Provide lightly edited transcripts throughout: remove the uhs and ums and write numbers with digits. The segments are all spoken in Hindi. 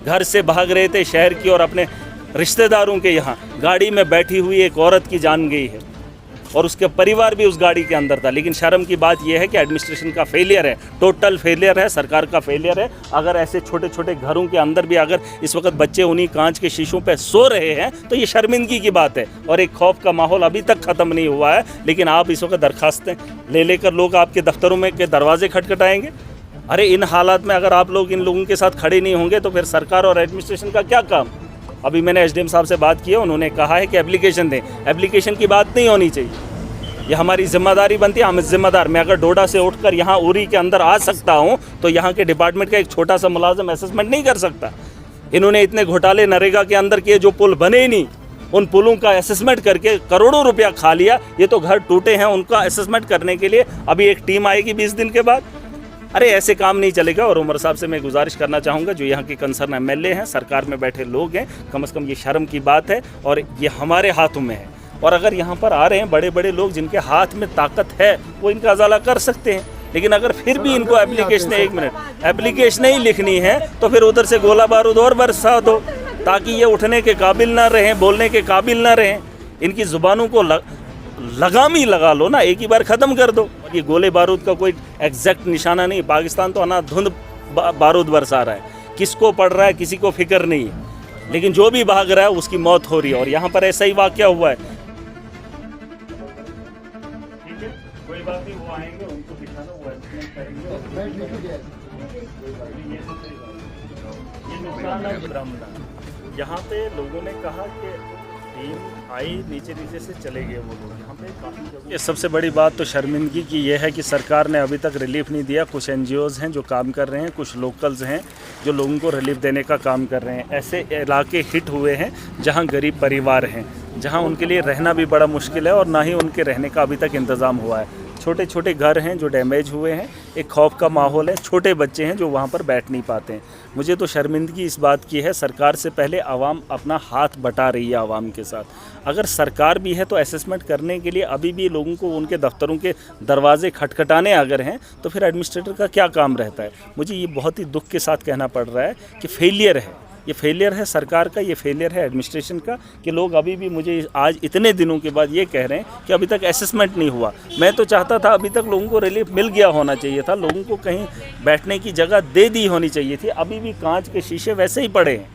घर से भाग रहे थे शहर की और अपने रिश्तेदारों के यहाँ गाड़ी में बैठी हुई एक औरत की जान गई है और उसके परिवार भी उस गाड़ी के अंदर था। लेकिन शर्म की बात यह है कि एडमिनिस्ट्रेशन का फेलियर है, टोटल फेलियर है, सरकार का फेलियर है। अगर ऐसे छोटे छोटे घरों के अंदर भी अगर इस वक्त बच्चे उन्हीं कांच के शीशों पे सो रहे हैं तो ये शर्मिंदगी की बात है और एक खौफ का माहौल अभी तक ख़त्म नहीं हुआ है। लेकिन आप इस वक्त दरखास्तें ले लेकर लोग आपके दफ्तरों में के दरवाजे खटखटाएंगे। अरे इन हालात में अगर आप लोग इन लोगों के साथ खड़े नहीं होंगे तो फिर सरकार और एडमिनिस्ट्रेशन का क्या काम। अभी मैंने एसडीएम साहब से बात की है, उन्होंने कहा है कि एप्लीकेशन दें। एप्लीकेशन की बात नहीं होनी चाहिए, ये हमारी जिम्मेदारी बनती है। हम जिम्मेदार, मैं अगर डोडा से उठकर यहाँ उरी के अंदर आ सकता हूँ तो यहाँ के डिपार्टमेंट का एक छोटा सा मुलाजिम असेसमेंट नहीं कर सकता। इन्होंने इतने घोटाले नरेगा के अंदर किए, जो पुल बने ही नहीं, उन पुलों का असेसमेंट करके करोड़ों रुपया खा लिया। ये तो घर टूटे हैं, उनका असेसमेंट करने के लिए अभी एक टीम आएगी 20 दिन के बाद। अरे ऐसे काम नहीं चलेगा। और उमर साहब से मैं गुजारिश करना चाहूँगा, जो यहाँ के कंसर्न एमएलए हैं, सरकार में बैठे लोग हैं, कम से कम ये शर्म की बात है और ये हमारे हाथों में है। और अगर यहाँ पर आ रहे हैं बड़े बड़े लोग जिनके हाथ में ताकत है, वो इनका अजाला कर सकते हैं। लेकिन अगर फिर भी इनको एप्लीकेशन ही लिखनी है तो फिर उधर से गोला बारूद और बरसा दो, ताकि ये उठने के काबिल ना रहें, बोलने के काबिल ना रहें। इनकी ज़ुबानों को लगाम ही लगा लो ना, एक ही बार ख़त्म कर दो। ये गोले बारूद का कोई एग्जैक्ट निशाना नहीं, पाकिस्तान तो अनाधुंध बारूद बरसा रहा है, किसको पड़ रहा है किसी को फिक्र नहीं है। लेकिन जो भी भाग रहा है उसकी मौत हो रही है और यहाँ पर ऐसा ही वाक़या हुआ है। कोई बात नहीं, वो आएंगे, उनको दिखाना, वो एस्टिमेट करेंगे। ये नुकसान है। यहाँ पे लोगों ने कहा कि टीम आई, नीचे से चले गए वो लोग। यहाँ पे काफ़ी जगह, ये सबसे बड़ी बात तो शर्मिंदगी की ये है कि सरकार ने अभी तक रिलीफ नहीं दिया। कुछ एनजीओज़ हैं जो काम कर रहे हैं, कुछ लोकल्स हैं जो लोगों को रिलीफ देने का काम कर रहे हैं। ऐसे इलाके हिट हुए हैं जहाँ गरीब परिवार हैं, जहाँ उनके लिए रहना भी बड़ा मुश्किल है और ना ही उनके रहने का अभी तक इंतज़ाम हुआ है। छोटे छोटे घर हैं जो डैमेज हुए हैं, एक खौफ का माहौल है, छोटे बच्चे हैं जो वहाँ पर बैठ नहीं पाते हैं। मुझे तो शर्मिंदगी इस बात की है, सरकार से पहले आवाम अपना हाथ बटा रही है आवाम के साथ। अगर सरकार भी है तो असेसमेंट करने के लिए अभी भी लोगों को उनके दफ्तरों के दरवाजे खटखटाने अगर हैं तो फिर एडमिनिस्ट्रेटर का क्या काम रहता है। मुझे ये बहुत ही दुख के साथ कहना पड़ रहा है कि फेलियर है, ये फेलियर है सरकार का, ये फेलियर है एडमिनिस्ट्रेशन का, कि लोग अभी भी मुझे आज इतने दिनों के बाद ये कह रहे हैं कि अभी तक असेसमेंट नहीं हुआ। मैं तो चाहता था अभी तक लोगों को रिलीफ मिल गया होना चाहिए था, लोगों को कहीं बैठने की जगह दे दी होनी चाहिए थी। अभी भी कांच के शीशे वैसे ही पड़े हैं,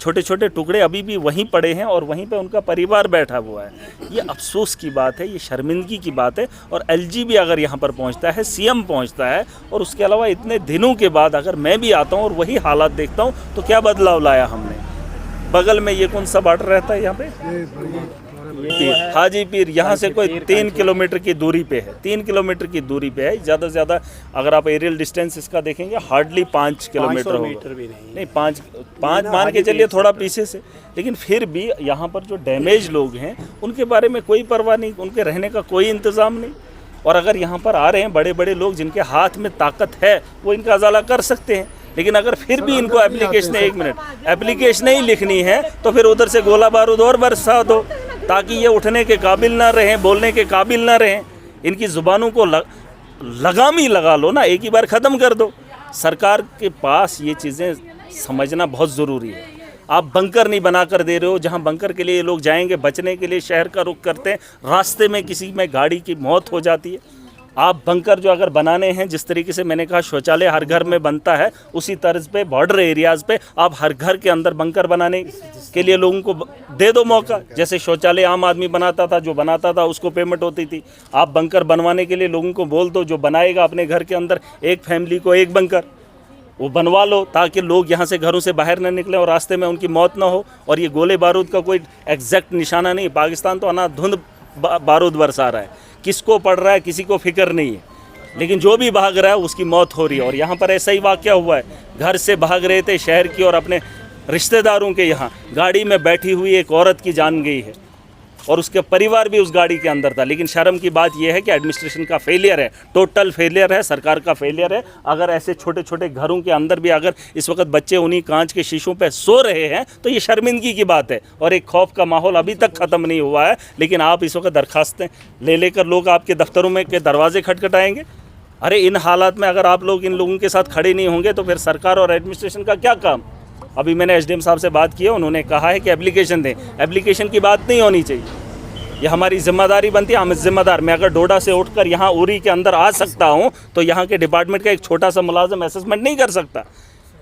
छोटे छोटे टुकड़े अभी भी वहीं पड़े हैं और वहीं पे उनका परिवार बैठा हुआ है। ये अफसोस की बात है, ये शर्मिंदगी की बात है। और एलजी भी अगर यहाँ पर पहुँचता है, सीएम पहुँचता है, और उसके अलावा इतने दिनों के बाद अगर मैं भी आता हूँ और वही हालात देखता हूँ तो क्या बदलाव लाया हमने। बगल में ये कौन सा बॉर्डर रहता है यहाँ पे, हाजी पीर, यहाँ से कोई 3 किलोमीटर की दूरी पे है, 3 किलोमीटर की दूरी पे है। ज़्यादा से ज़्यादा अगर आप एरियल डिस्टेंस इसका देखेंगे हार्डली 5 किलोमीटर होगा, नहीं 5 मान के चलिए, थोड़ा पीछे से। लेकिन फिर भी यहाँ पर जो डैमेज लोग हैं उनके बारे में कोई परवाह नहीं, उनके रहने का कोई इंतज़ाम नहीं। और अगर यहाँ पर आ रहे हैं बड़े बड़े लोग जिनके हाथ में ताकत है, वो इनका अजाला कर सकते हैं। लेकिन अगर फिर भी इनको एप्लीकेशन ही लिखनी है तो फिर उधर से गोला बारूद और बरसा दो, ताकि ये उठने के काबिल ना रहें, बोलने के काबिल ना रहें। इनकी ज़ुबानों को लगाम ही लगा लो ना, एक ही बार ख़त्म कर दो। सरकार के पास ये चीज़ें समझना बहुत ज़रूरी है। आप बंकर नहीं बना कर दे रहे हो, जहाँ बंकर के लिए लोग जाएंगे बचने के लिए शहर का रुख करते हैं, रास्ते में किसी में गाड़ी की मौत हो जाती है। आप बंकर जो अगर बनाने हैं, जिस तरीके से मैंने कहा शौचालय हर घर में बनता है, उसी तर्ज पे बॉर्डर एरियाज़ पे आप हर घर के अंदर बंकर बनाने के लिए लोगों को दे दो मौका। जैसे शौचालय आम आदमी बनाता था, जो बनाता था उसको पेमेंट होती थी, आप बंकर बनवाने के लिए लोगों को बोल दो, जो बनाएगा अपने घर के अंदर एक फैमिली को एक बंकर वो बनवा लो, ताकि लोग यहाँ से घरों से बाहर न निकलें और रास्ते में उनकी मौत ना हो। और ये गोले बारूद का कोई एग्जैक्ट निशाना नहीं, पाकिस्तान तो अनाधुंध बारूद बरसा रहा है, किसको पड़ रहा है किसी को फिक्र नहीं है। लेकिन जो भी भाग रहा है उसकी मौत हो रही है और यहाँ पर ऐसा ही वाक़या हुआ है। घर से भाग रहे थे शहर की और अपने रिश्तेदारों के यहाँ गाड़ी में बैठी हुई एक औरत की जान गई है और उसके परिवार भी उस गाड़ी के अंदर था। लेकिन शर्म की बात यह है कि एडमिनिस्ट्रेशन का फेलियर है, टोटल फेलियर है, सरकार का फेलियर है। अगर ऐसे छोटे छोटे घरों के अंदर भी अगर इस वक्त बच्चे उन्हीं कांच के शीशों पे सो रहे हैं तो ये शर्मिंदगी की बात है और एक खौफ का माहौल अभी तक ख़त्म नहीं हुआ है। लेकिन आप इस वक्त दरखास्तें ले लेकर लोग आपके दफ्तरों में के दरवाजे खटखटाएंगे। अरे इन हालात में अगर आप लोग इन लोगों के साथ खड़े नहीं होंगे तो फिर सरकार और एडमिनिस्ट्रेशन का क्या काम। अभी मैंने एसडीएम साहब से बात की है, उन्होंने कहा है कि एप्लीकेशन दें। एप्लीकेशन की बात नहीं होनी चाहिए, ये हमारी जिम्मेदारी बनती है। हम जिम्मेदार, मैं अगर डोडा से उठकर यहाँ उरी के अंदर आ सकता हूँ तो यहाँ के डिपार्टमेंट का एक छोटा सा मुलाजिम असेसमेंट नहीं कर सकता?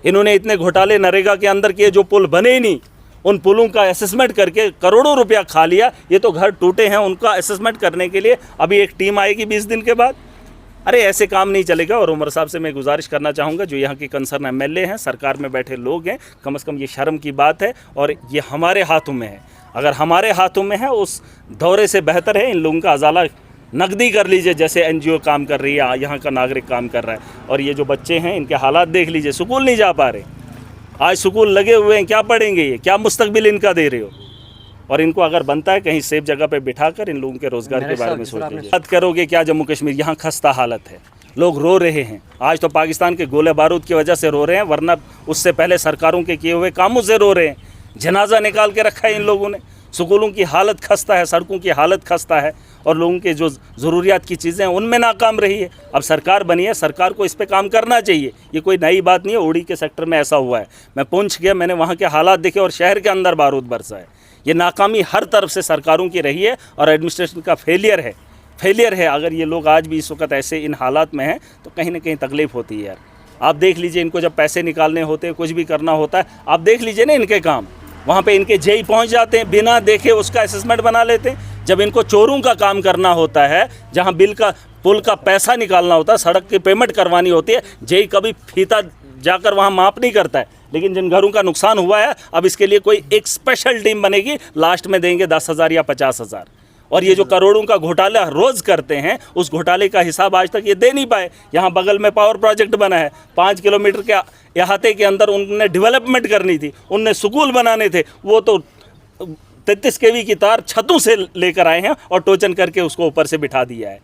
इन्होंने इतने घोटाले नरेगा के अंदर किए, जो पुल बने ही नहीं, उन पुलों का असेसमेंट करके करोड़ों रुपया खा लिया। ये तो घर टूटे हैं, उनका असेसमेंट करने के लिए अभी एक टीम आएगी 20 दिन के बाद। अरे ऐसे काम नहीं चलेगा। और उमर साहब से मैं गुजारिश करना चाहूँगा, जो यहाँ के कंसर्न एमएलए हैं, सरकार में बैठे लोग हैं, कम से कम ये शर्म की बात है और ये हमारे हाथों में है। अगर हमारे हाथों में है, उस दौरे से बेहतर है इन लोगों का अजाला नकदी कर लीजिए, जैसे एनजीओ काम कर रही है, यहाँ का नागरिक काम कर रहा है। और ये जो बच्चे हैं, इनके हालात देख लीजिए, स्कूल नहीं जा पा रहे। आज स्कूल लगे हुए हैं, क्या पढ़ेंगे ये? क्या मुस्तकबिल इनका दे रहे हो? और इनको अगर बनता है कहीं सेफ जगह पे बिठाकर इन लोगों के रोज़गार के बारे में सोच लीजिए। बात करोगे क्या जम्मू कश्मीर? यहाँ खस्ता हालत है, लोग रो रहे हैं। आज तो पाकिस्तान के गोले बारूद की वजह से रो रहे हैं, वरना उससे पहले सरकारों के किए हुए कामों से रो रहे हैं। जनाजा निकाल के रखा है इन लोगों ने। स्कूलों की हालत खस्ता है, सड़कों की हालत खस्ता है, और लोगों के जो ज़रूरियात की चीज़ें हैं उनमें नाकाम रही है। अब सरकार बनी है, सरकार को इस पे काम करना चाहिए। ये कोई नई बात नहीं है, उड़ी के सेक्टर में ऐसा हुआ है। मैं पुंछ गया, मैंने वहाँ के हालात देखे और शहर के अंदर बारूद बरसा है। ये नाकामी हर तरफ से सरकारों की रही है और एडमिनिस्ट्रेशन का फेलियर है। अगर ये लोग आज भी इस वक्त ऐसे इन हालात में हैं तो कहीं ना कहीं तकलीफ़ होती है यार। आप देख लीजिए, इनको जब पैसे निकालने होते हैं, कुछ भी करना होता है, आप देख लीजिए ना इनके काम। वहाँ पे इनके जेई पहुँच जाते हैं, बिना देखे उसका असेसमेंट बना लेते हैं। जब इनको चोरों का काम करना होता है, जहाँ पुल का पैसा निकालना होता है, सड़क की पेमेंट करवानी होती है, जेई कभी फीता जाकर वहाँ माप नहीं करता है। लेकिन जिन घरों का नुकसान हुआ है, अब इसके लिए कोई एक स्पेशल टीम बनेगी, लास्ट में देंगे 10,000 या 50,000। और ये जो करोड़ों का घोटाला रोज़ करते हैं, उस घोटाले का हिसाब आज तक ये दे नहीं पाए। यहाँ बगल में पावर प्रोजेक्ट बना है, 5 किलोमीटर के अहाते के अंदर उनने डेवलपमेंट करनी थी, उनने स्कूल बनाने थे, वो तो 33 kV की तार छतों से लेकर आए हैं और टोचन करके उसको ऊपर से बिठा दिया है।